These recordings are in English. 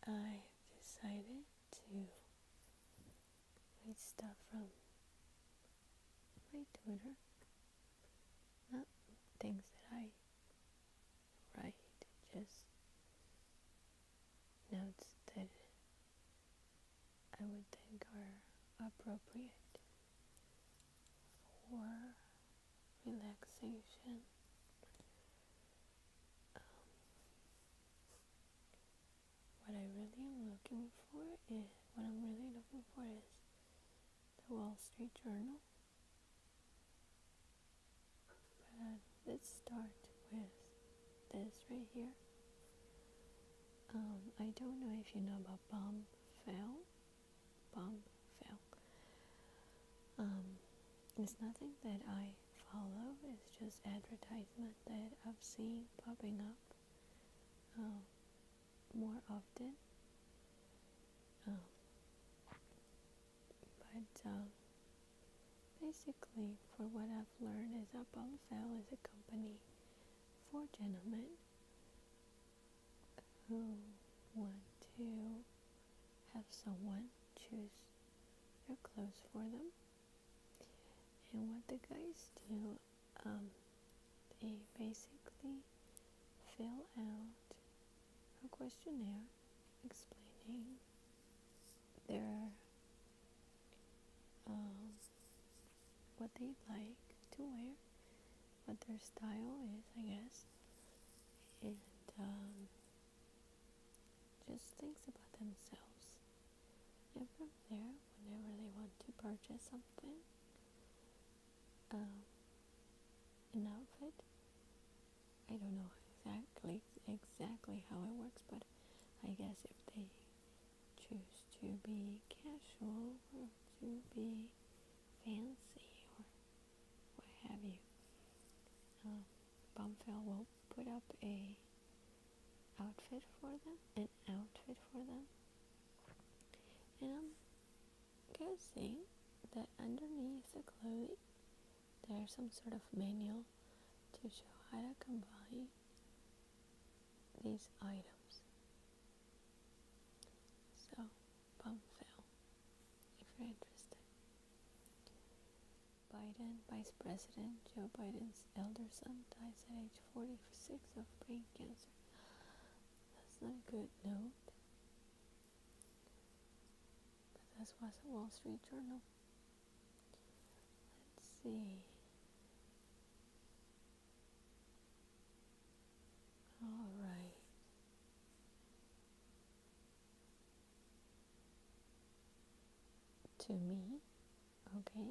I decided to read stuff from my Twitter, not things that I write, just notes that I would think are appropriate for relaxation. What I'm really looking for is the Wall Street Journal. But let's start with this right here. I don't know if you know about Bombfell. It's nothing that I follow. It's just advertisement that I've seen popping up more often. But basically, for what I've learned, is that Bombfell is a company for gentlemen who want to have someone choose their clothes for them. And what the guys do, they basically fill out a questionnaire explaining their what they like to wear, what their style is, I guess, and just things about themselves. And from there, whenever they want to purchase something, an outfit, I don't know exactly how it works, but I guess if they choose to be casual or to be fancy or what have you, Bombfell will put up an outfit for them, and I'm guessing that underneath the clothing there's some sort of manual to show how to combine these items. So, Bombfell, if you're interested. Vice President Joe Biden's elder son dies at age 46 of brain cancer. That's not a good note. But that's what's the Wall Street Journal. Let's see. Alright. To me, okay,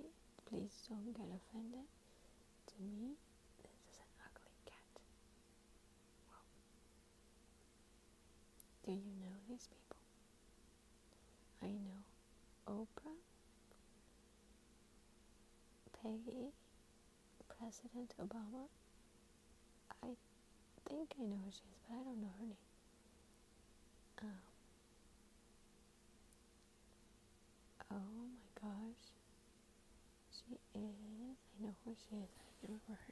please don't get offended. To me, this is an ugly cat. Wow. Do you know these people? I know Oprah, Peggy, President Obama. I think I know who she is, but I don't know her name. Oh my gosh. She is, I know who she is, I don't remember her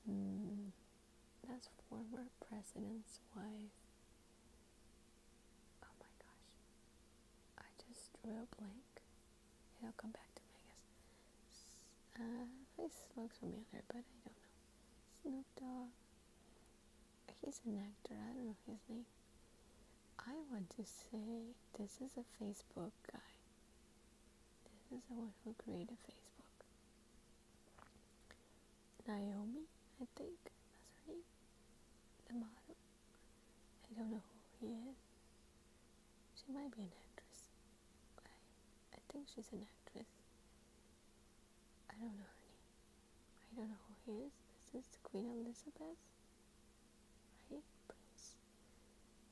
name. That's former president's wife. Oh my gosh. I just drew a blank. It'll come back to me, I guess. Face looks familiar, but I don't know. Snoop Dogg. He's an actor, I don't know his name. I want to say this is a Facebook guy. This is the one who created Facebook. Naomi, I think that's her name. The model. I don't know who he is. She might be an actress. I think she's an actress. I don't know her name. I don't know who he is. This is Queen Elizabeth,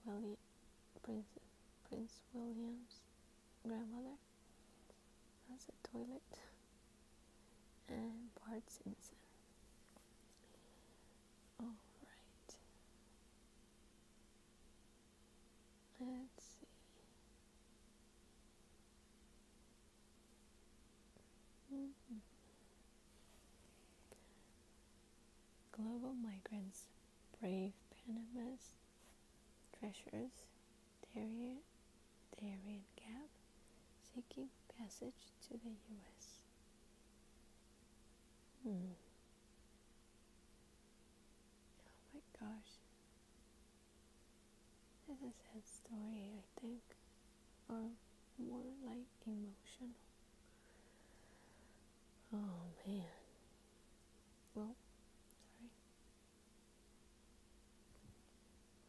right? Prince William's grandmother. That's a toilet. And Bart Simpson. Alright. Let's see. Global migrants brave Panama's treasures Darien Gap, seeking passage to the U.S. Oh my gosh. This is a sad story, I think, or more like emotional. Oh man. Well, sorry.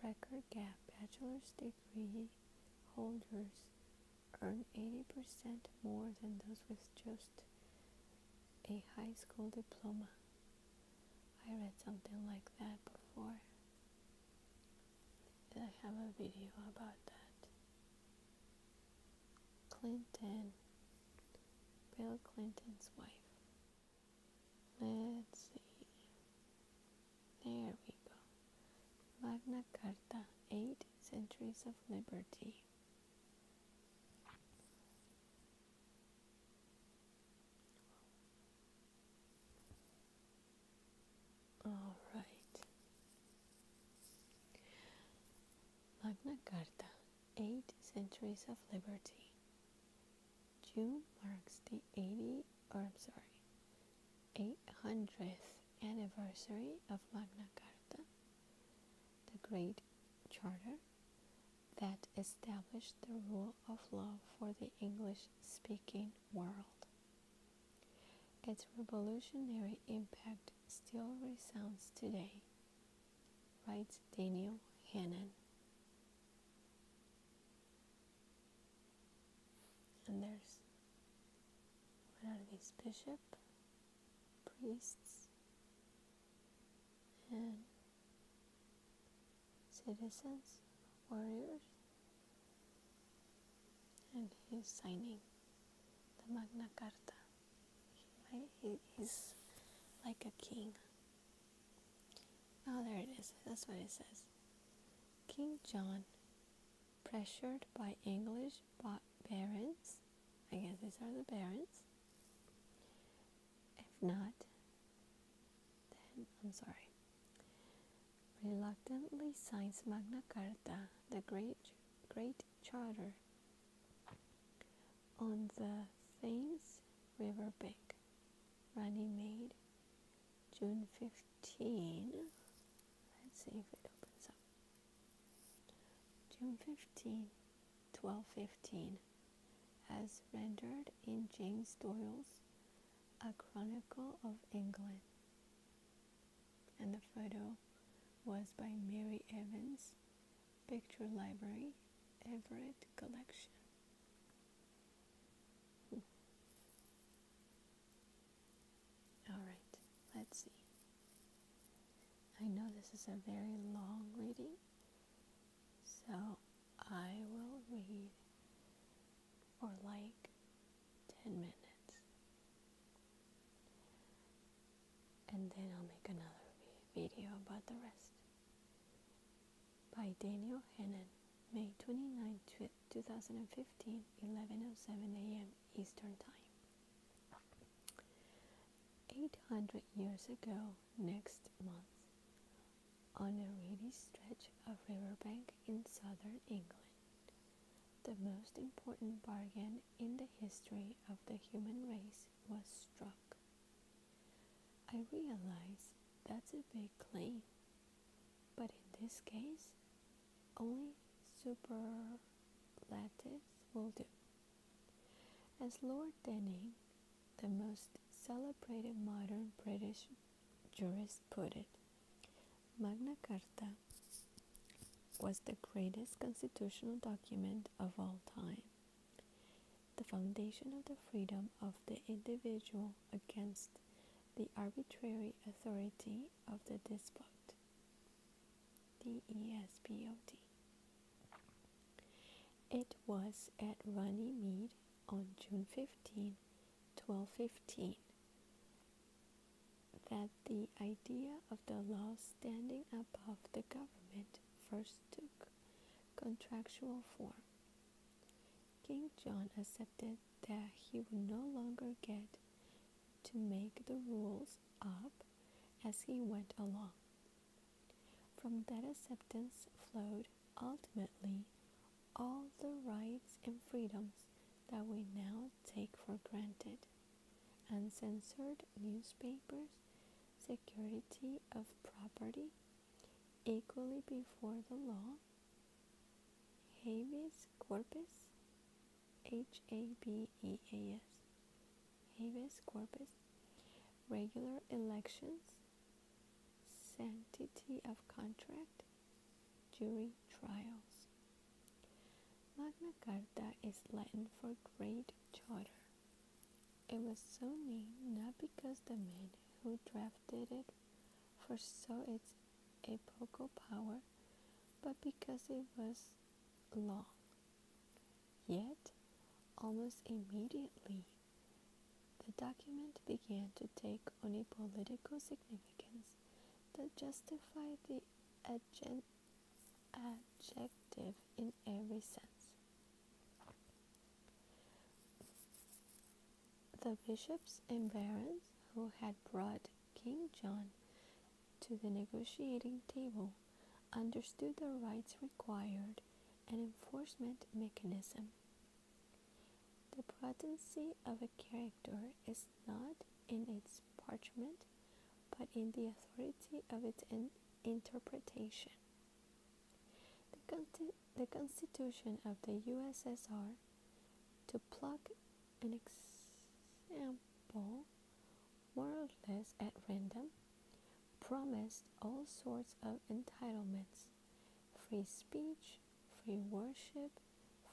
Record gap bachelor's degree holders earn 80% more than those with just a high school diploma. I read something like that before. I have a video about that. Bill Clinton's wife. Let's see. There we go. Magna Carta, 8 Centuries of Liberty. All right. Magna Carta, 8 Centuries of Liberty. June marks the 800th anniversary of Magna Carta, the Great Charter that established the rule of law for the English-speaking world. Its revolutionary impact still resounds today, writes Daniel Hannan. And there's, what are these, bishop, priests, and citizens, warriors, and he's signing the Magna Carta. He's like a king. Oh, there it is. That's what it says. King John, pressured by English barons, I guess these are the barons. If not, then I'm sorry. Reluctantly signs Magna Carta, the Great Charter, on the Thames River bank. Runnymede, June 15. Let's see if it opens up. June 15, 1215, as rendered in James Doyle's A Chronicle of England. And the photo was by Mary Evans, Picture Library, Everett Collection. Alright, let's see. I know this is a very long reading, so I will read for like 10 minutes. And then I'll make another video about the rest. By Daniel Hannan, May 29, 2015, 11:07 a.m. Eastern Time. 800 years ago, next month, on a reedy stretch of riverbank in southern England, the most important bargain in the history of the human race was struck. I realize that's a big claim, but in this case, only superlatives will do. As Lord Denning, the most celebrated modern British jurist, put it, Magna Carta was the greatest constitutional document of all time, the foundation of the freedom of the individual against the arbitrary authority of the despot, D-E-S-P-O-T. It was at Runnymede on June 15, 1215, that the idea of the law standing above the government first took contractual form. King John accepted that he would no longer get to make the rules up as he went along. From that acceptance flowed, ultimately, all the rights and freedoms that we now take for granted: uncensored newspapers, security of property, equally before the law, habeas corpus, HABEAS, habeas corpus, regular elections, sanctity of contract, jury trials. Magna Carta is Latin for Great Charter. It was so named not because the men who drafted it foresaw its epochal power, but because it was long. Yet, almost immediately, the document began to take on a political significance that justified the adjective in every sense. The bishops and barons who had brought King John to the negotiating table understood the rights required an enforcement mechanism. The potency of a character is not in its parchment, but in the authority of its interpretation. The Constitution of the USSR, to pluck an example more or less at random, promised all sorts of entitlements: free speech, free worship,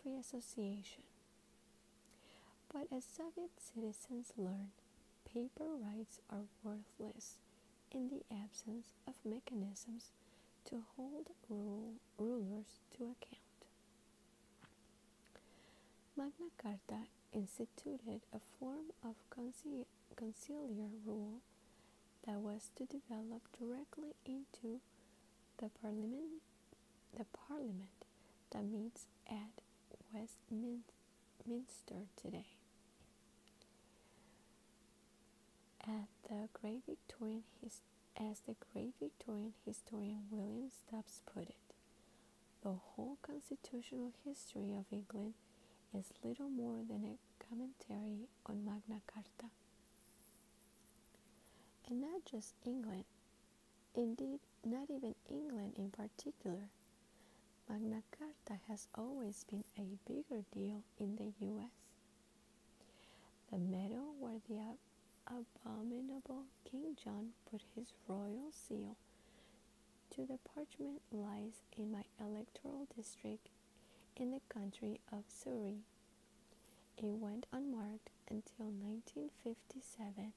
free association. But as Soviet citizens learned, paper rights are worthless in the absence of mechanisms to hold rulers to account. Magna Carta instituted a form of conciliar rule that was to develop directly into the parliament that meets at Westminster today. As the great Victorian historian William Stubbs put it, the whole constitutional history of England is little more than a commentary on Magna Carta. And not just England, indeed not even England in particular. Magna Carta has always been a bigger deal in the US. The meadow where the abominable King John put his royal seal to the parchment lies in my electoral district in the county of Surrey. It went unmarked until 1957,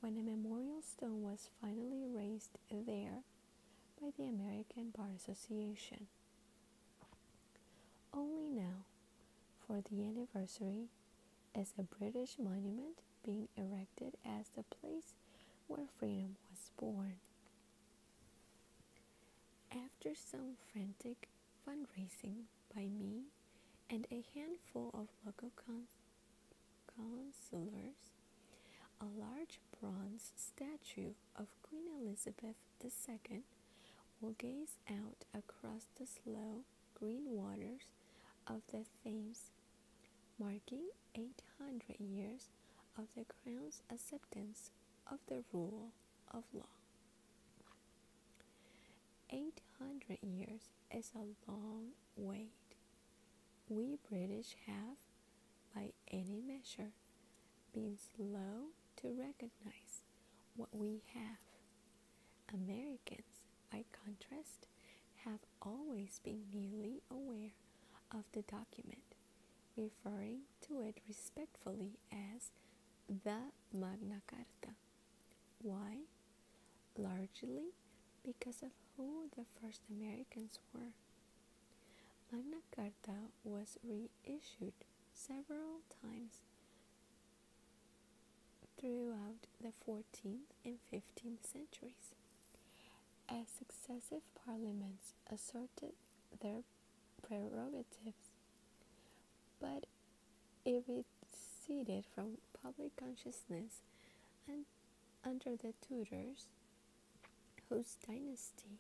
when a memorial stone was finally raised there by the American Bar Association. Only now, for the anniversary, is a British monument being erected as the place where freedom was born. After some frantic fundraising by me and a handful of local councillors, a large bronze statue of Queen Elizabeth II will gaze out across the slow green waters of the Thames, marking 800 years of the Crown's acceptance of the rule of law. 800 years is a long wait. We British have, by any measure, been slow to recognize what we have. Americans, by contrast, have always been newly aware of the document, referring to it respectfully as the Magna Carta. Why? Largely because of who the first Americans were. Magna Carta was reissued several times throughout the 14th and 15th centuries, as successive parliaments asserted their prerogatives, but it receded from public consciousness and under the Tudors, whose dynasty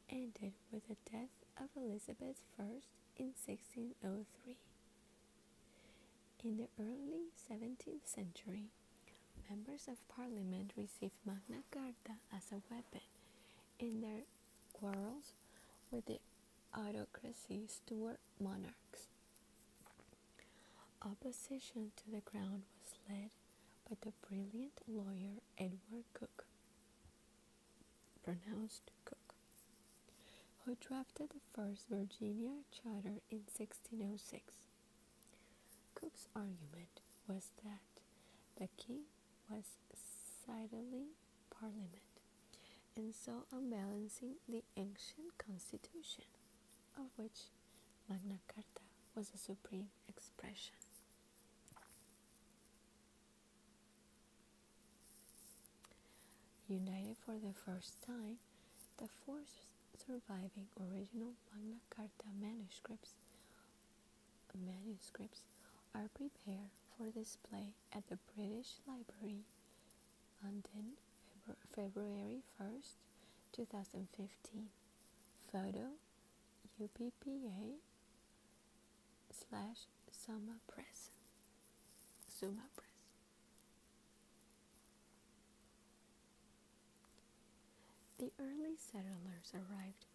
ended with the death of Elizabeth I in 1603. In the early 17th century, members of parliament received Magna Carta as a weapon in their quarrels with the autocracy Stuart monarchs. Opposition to the crown was led by the brilliant lawyer Edward Coke, pronounced Cook, who drafted the first Virginia charter in 1606. Cook's argument was that the king was sidling parliament and so unbalancing the ancient constitution, of which Magna Carta was a supreme expression. United for the first time, the four surviving original Magna Carta manuscripts are prepared for display at the British Library, London, February 1st, 2015. Photo UPPA/Summa Press. The early settlers arrived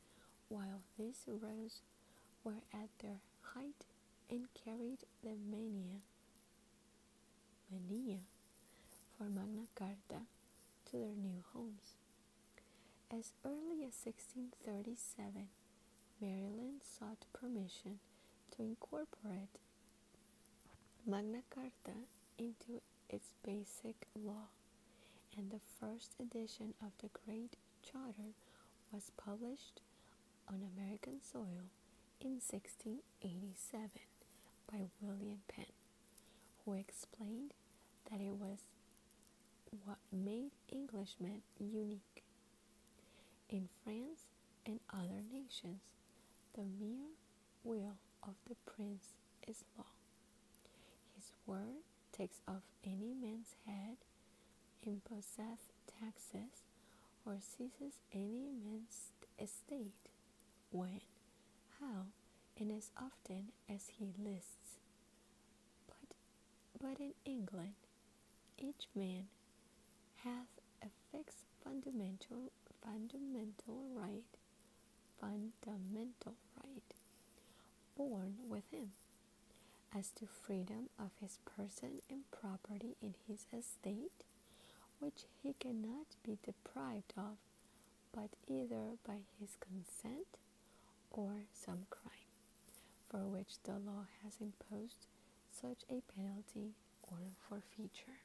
while these rows were at their height and carried the mania for Magna Carta to their new homes. As early as 1637, Maryland sought permission to incorporate Magna Carta into its basic law, and the first edition of the Great Charter was published on American soil in 1687 by William Penn, who explained that it was what made Englishmen unique. In France and other nations, the mere will of the prince is law. His word takes off any man's head, imposeth taxes, or seizes any man's estate, when, how, and as often as he lists. But in England, each man hath a fixed fundamental right, born with him, as to freedom of his person and property in his estate, which he cannot be deprived of, but either by his consent or some crime, for which the law has imposed such a penalty or forfeiture.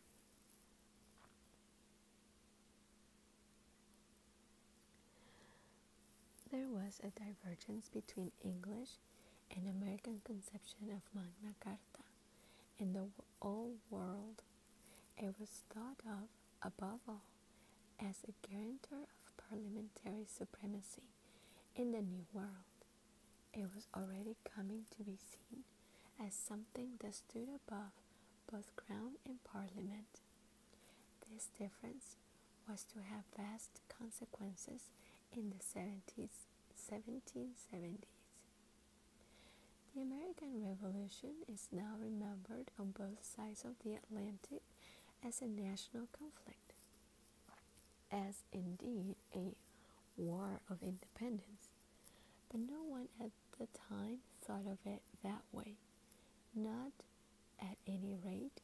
There was a divergence between English and American conception of Magna Carta. In the old world, it was thought of, above all, as a guarantor of parliamentary supremacy. In the New World, it was already coming to be seen as something that stood above both crown and parliament. This difference was to have vast consequences in the 1770s. The American Revolution is now remembered on both sides of the Atlantic as a national conflict, as indeed a war of independence, but no one at the time thought of it that way, not at any rate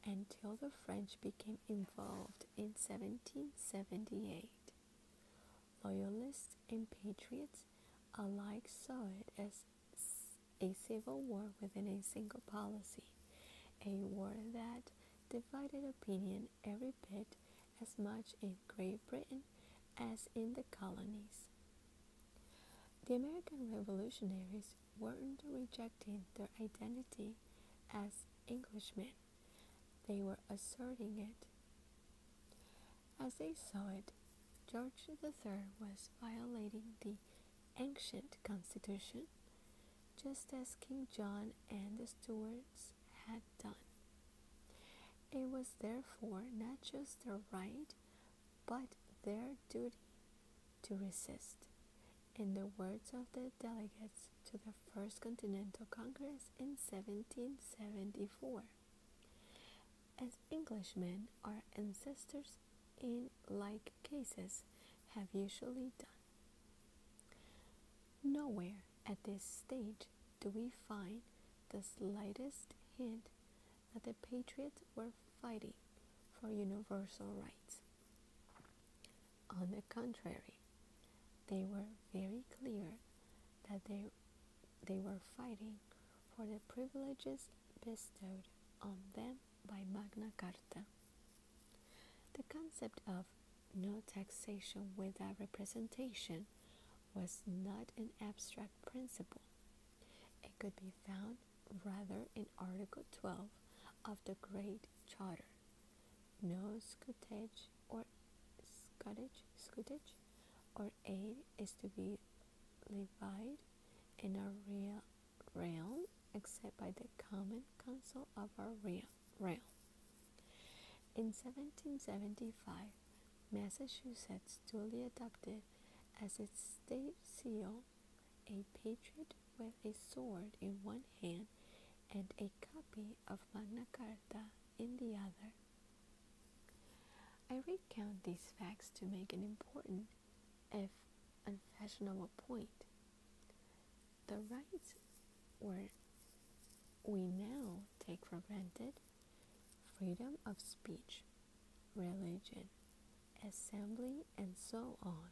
until the French became involved in 1778. Loyalists and patriots alike saw it as a civil war within a single policy, a war that divided opinion every bit as much in Great Britain as in the colonies. The American revolutionaries weren't rejecting their identity as Englishmen, they were asserting it. As they saw it, George III was violating the ancient constitution, just as King John and the Stuarts had done. It was therefore not just their right, but their duty to resist, in the words of the delegates to the First Continental Congress in 1774. As Englishmen, our ancestors in like cases have usually done. Nowhere at this stage do we find the slightest hint that the patriots were fighting for universal rights. On the contrary, they were very clear that they were fighting for the privileges bestowed on them by Magna Carta. The concept of no taxation without representation was not an abstract principle. It could be found rather in Article 12 of the Great Charter. No scutage or aid is to be levied in our realm except by the common council of our realm. In 1775, Massachusetts duly adopted as its state seal a patriot with a sword in one hand and a copy of Magna Carta in the other. I recount these facts to make an important, if unfashionable, point. The rights we now take for granted, freedom of speech, religion, assembly, and so on,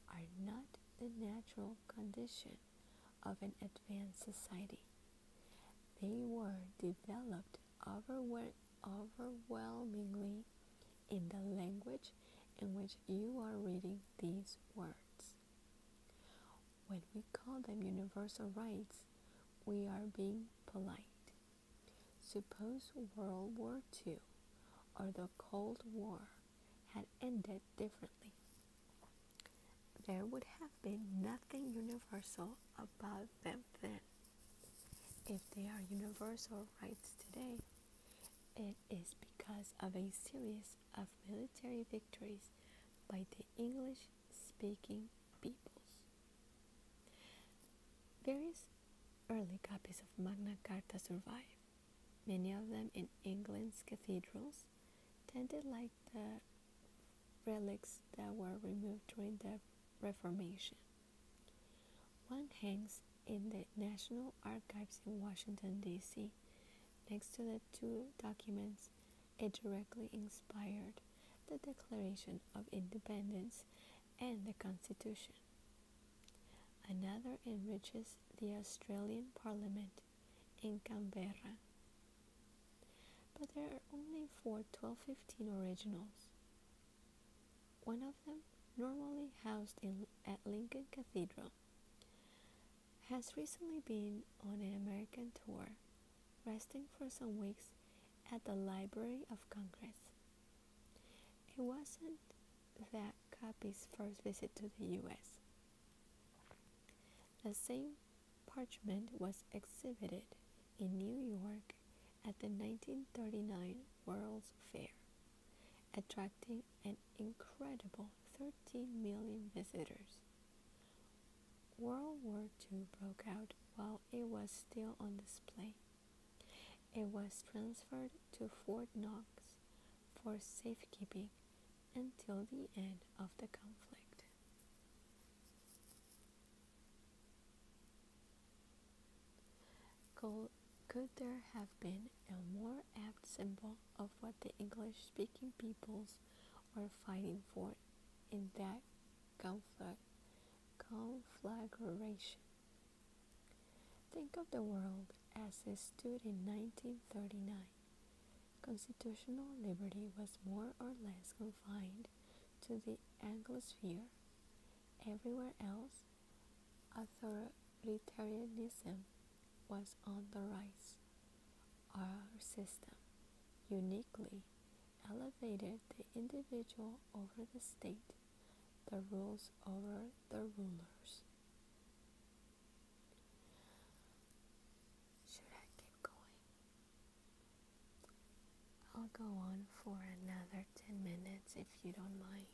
are not the natural condition of an advanced society. They were developed overwhelmingly in the language in which you are reading these words. When we call them universal rights, we are being polite. Suppose World War II or the Cold War had ended differently. There would have been nothing universal about them then. If they are universal rights today, it is because of a series of military victories by the English-speaking peoples. Various early copies of Magna Carta survive, many of them in England's cathedrals, tended like the relics that were removed during the Reformation. One hangs in the National Archives in Washington, D.C., next to the two documents it directly inspired, the Declaration of Independence and the Constitution. Another enriches the Australian Parliament in Canberra. But there are only 4 1215 originals. One of them, normally housed at Lincoln Cathedral, has recently been on an American tour, resting for some weeks at the Library of Congress. It wasn't that copy's first visit to the U.S. The same parchment was exhibited in New York at the 1939 World's Fair, attracting an incredible 13 million visitors. World War II broke out while it was still on display. It was transferred to Fort Knox for safekeeping until the end of the conflict. Could there have been a more apt symbol of what the English-speaking peoples were fighting for in that conflagration? Think of the world as it stood in 1939. Constitutional liberty was more or less confined to the Anglosphere. Everywhere else, authoritarianism was on the rise. Our system uniquely elevated the individual over the state, the rules over the rulers. Should I keep going? I'll go on for another 10 minutes if you don't mind.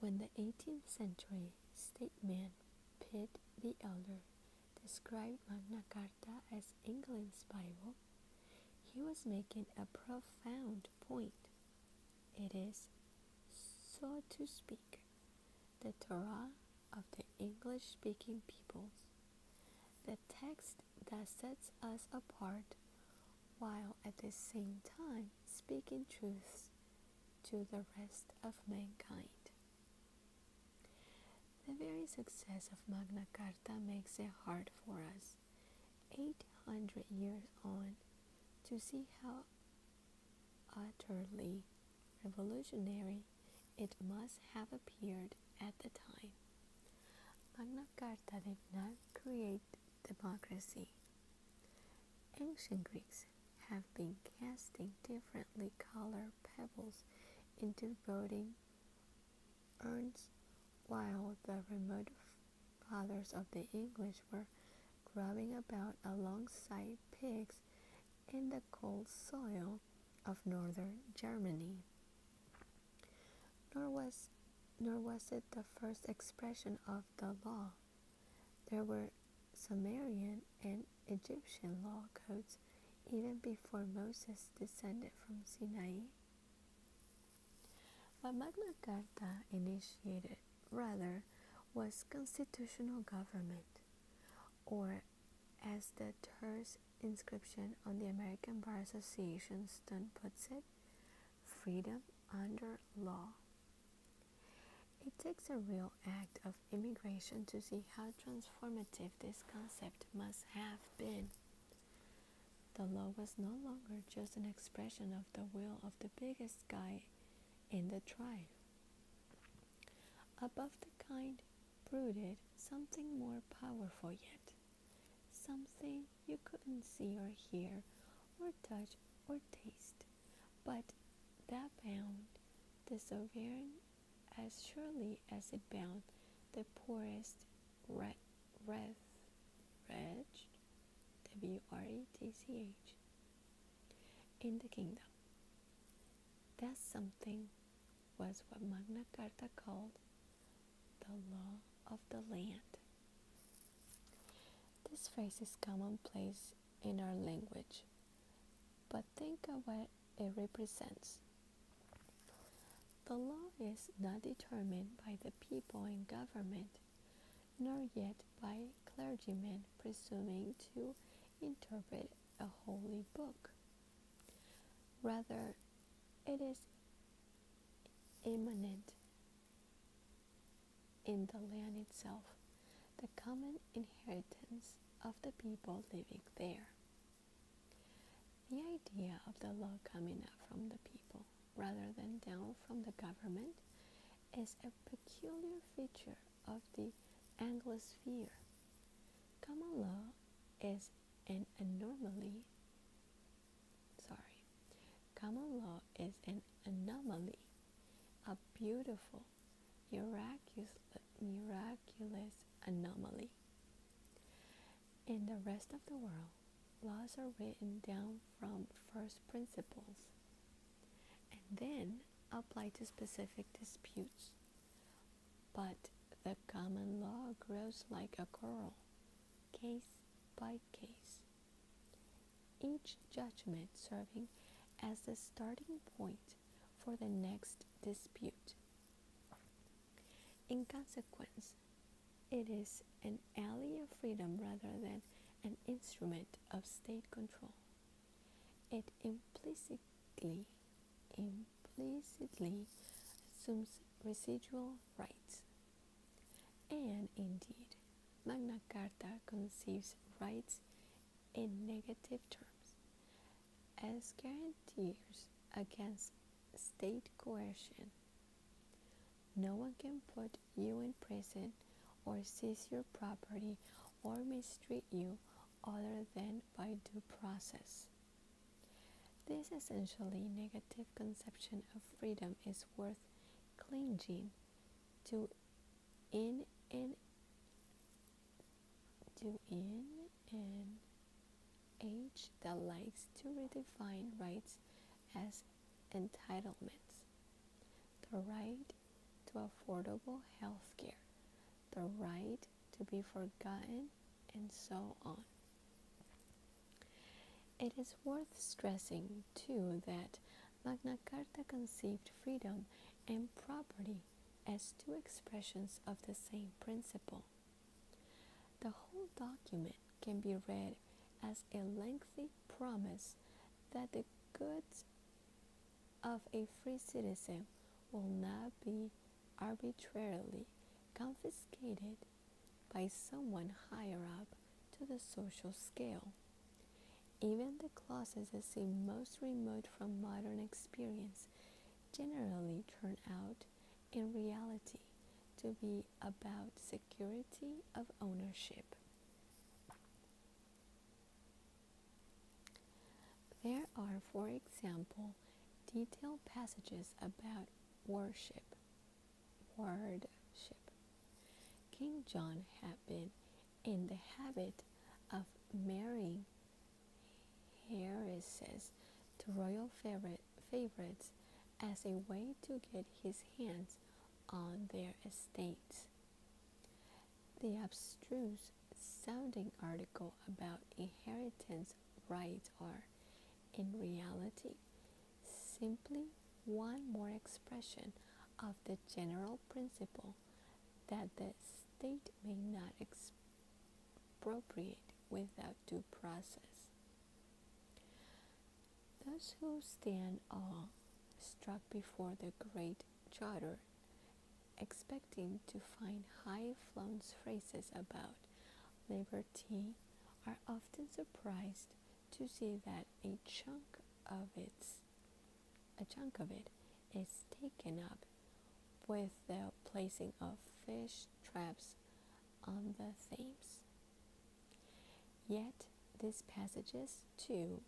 When the 18th century statesman Pitt the Elder described Magna Carta as England's Bible, he was making a profound point. It is, so to speak, the Torah of the English-speaking peoples, the text that sets us apart while at the same time speaking truths to the rest of mankind. The very success of Magna Carta makes it hard for us, 800 years on, to see how utterly revolutionary it must have appeared at the time. Magna Carta did not create democracy. Ancient Greeks have been casting differently colored pebbles into voting urns, while the remote fathers of the English were grubbing about alongside pigs in the cold soil of northern Germany. Nor was it the first expression of the law. There were Sumerian and Egyptian law codes even before Moses descended from Sinai. What Magna Carta initiated, rather, was constitutional government, or as the terse inscription on the American Bar Association stone puts it, freedom under law. It takes a real act of immigration to see how transformative this concept must have been. The law was no longer just an expression of the will of the biggest guy in the tribe. Above the kind brooded something more powerful yet, something you couldn't see or hear or touch or taste, but that bound the sovereign as surely as it bound the poorest wretched, W-R-E-T-C-H, in the kingdom. That something was what Magna Carta called the law of the land. This phrase is commonplace in our language, but think of what it represents. The law is not determined by the people in government, nor yet by clergymen presuming to interpret a holy book. Rather, it is immanent in the land itself, the common inheritance of the people living there. The idea of the law coming up from the people rather than down from the government is a peculiar feature of the Anglosphere. Common law is an anomaly. Common law is an anomaly, a beautiful, miraculous anomaly. In the rest of the world, laws are written down from first principles and then applied to specific disputes. But the common law grows like a coral, case by case, each judgment serving as the starting point for the next dispute. In consequence, it is an ally of freedom rather than an instrument of state control. It implicitly assumes residual rights. And indeed, Magna Carta conceives rights in negative terms, as guarantees against state coercion. No one can put you in prison or seize your property or mistreat you other than by due process. This essentially negative conception of freedom is worth clinging to in an age that likes to redefine rights as entitlements. The right to affordable health care, the right to be forgotten, and so on. It is worth stressing, too, that Magna Carta conceived freedom and property as two expressions of the same principle. The whole document can be read as a lengthy promise that the goods of a free citizen will not be arbitrarily confiscated by someone higher up to the social scale. Even the clauses that seem most remote from modern experience generally turn out, in reality, to be about security of ownership. There are, for example, detailed passages about worship. King John had been in the habit of marrying heiresses to royal favorites as a way to get his hands on their estates. The abstruse sounding article about inheritance rights are, in reality, simply one more expression of the general principle that the state may not expropriate without due process. Those who stand awe-struck before the great charter, expecting to find high-flown phrases about liberty, are often surprised to see that a chunk of it is taken up with the placing of fish traps on the Thames. Yet these passages, too,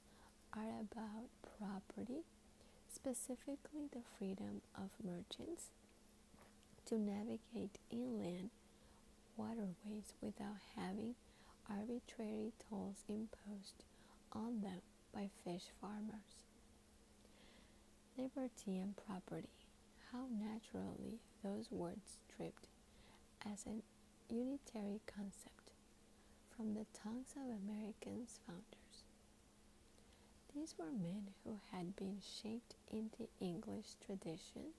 are about property, specifically the freedom of merchants to navigate inland waterways without having arbitrary tolls imposed on them by fish farmers. Liberty and property, how naturally those words stripped as an unitary concept from the tongues of Americans' founders. These were men who had been shaped in the English tradition,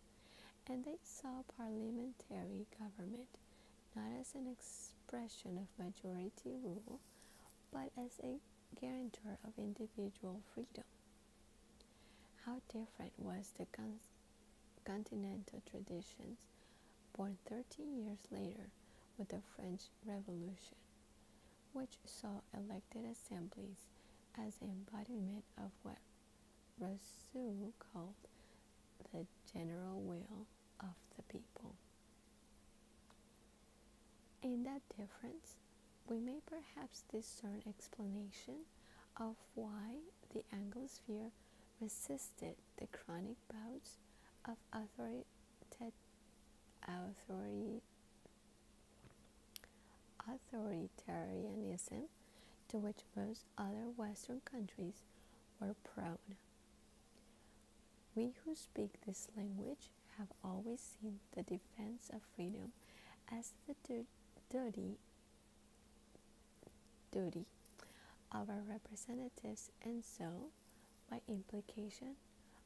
and they saw parliamentary government not as an expression of majority rule, but as a guarantor of individual freedom. How different was the continental traditions born 13 years later with the French Revolution, which saw elected assemblies as embodiment of what Rousseau called the general will of the people. In that difference, we may perhaps discern explanation of why the Anglosphere resisted the chronic bouts of authoritarianism to which most other Western countries were prone. We who speak this language have always seen the defense of freedom as the duty of our representatives, and so, by implication,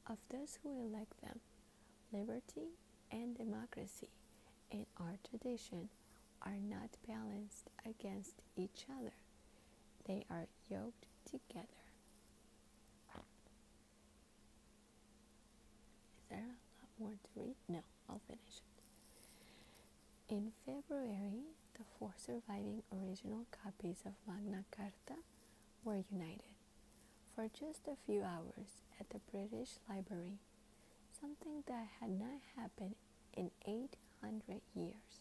of those who elect them. Liberty and democracy in our tradition are not balanced against each other. They are yoked together. Is there a lot more to read? No, I'll finish it. In February, the 4 surviving original copies of Magna Carta were united for just a few hours at the British Library, something that had not happened in 800 years.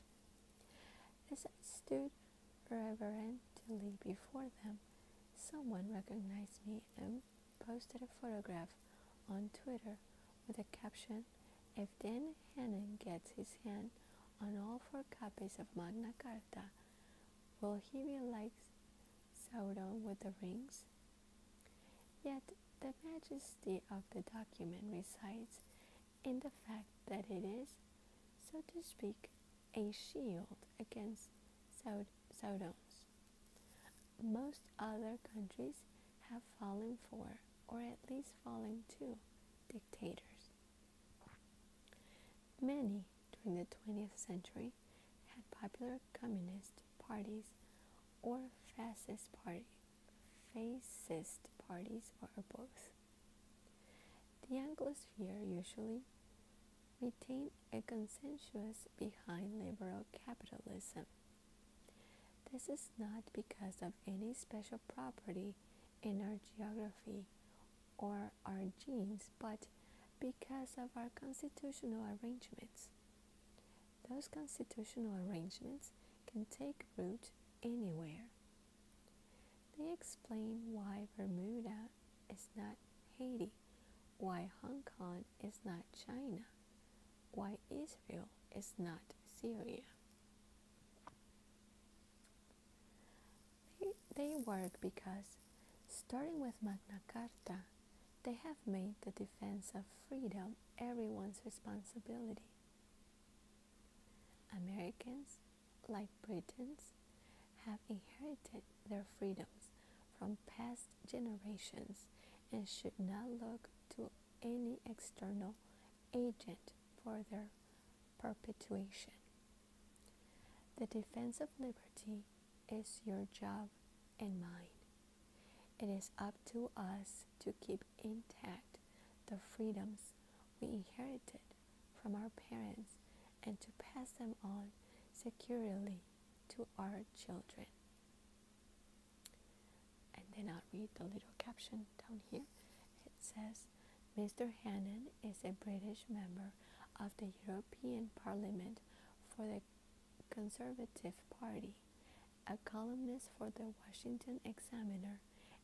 As I stood reverently before them, someone recognized me and posted a photograph on Twitter with a caption, "If Dan Hannon gets his hand on all 4 copies of Magna Carta, will he be like Sauron with the rings?" Yet the majesty of the document resides in the fact that it is so to speak, a shield against Sodoms. Most other countries have fallen for, or at least fallen to, dictators. Many during the 20th century had popular communist parties or fascist parties, or both. The Anglosphere usually retained a consensus behind liberal capitalism. This is not because of any special property in our geography or our genes, but because of our constitutional arrangements. Those constitutional arrangements can take root anywhere. They explain why Bermuda is not Haiti, why Hong Kong is not China, why Israel is not Syria. They work because, starting with Magna Carta, they have made the defense of freedom everyone's responsibility. Americans, like Britons, have inherited their freedoms from past generations and should not look to any external agent for their perpetuation. The defense of liberty is your job and mine. It is up to us to keep intact the freedoms we inherited from our parents and to pass them on securely to our children. And then I'll read the little caption down here. It says, Mr. Hannan is a British member of the European Parliament for the Conservative Party, a columnist for the Washington Examiner,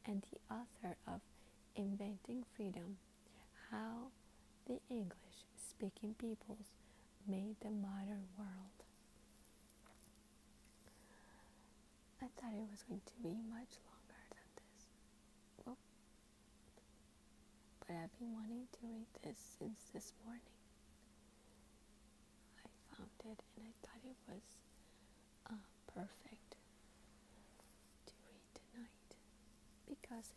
and the author of Inventing Freedom, How the English-Speaking Peoples Made the Modern World. I thought it was going to be much longer than this. Well, but I've been wanting to read this since this morning. I found it and I thought it was perfect to read tonight because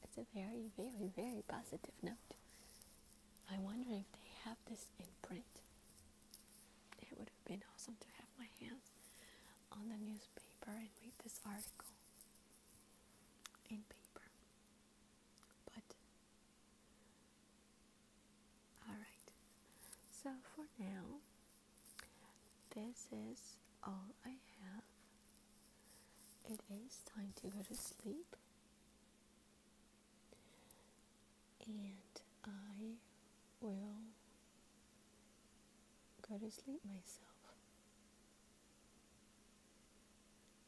it's a very, very, very positive note. I wonder if they have this in print. It would have been awesome to have my hands on the newspaper and read this article in paper. But, alright. So for now, this is all I have. It is time to go to sleep. And I will go to sleep myself.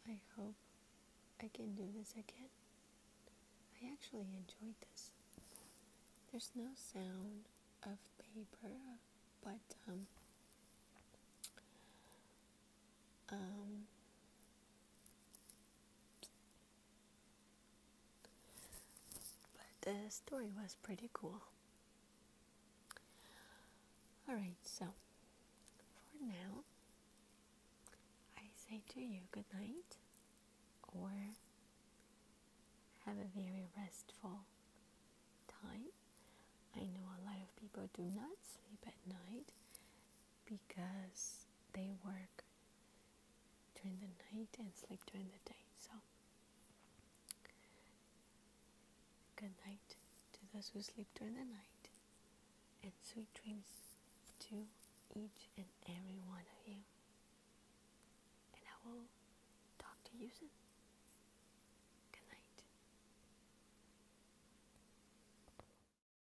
I hope I can do this again. I actually enjoyed this. There's no sound of paper, but the story was pretty cool. Alright, so for now, I say to you good night, or have a very restful time. I know a lot of people do not sleep at night because they work during the night and sleep during the day. So, good night to those who sleep during the night, and sweet dreams to each and every one of you. And I will talk to you soon.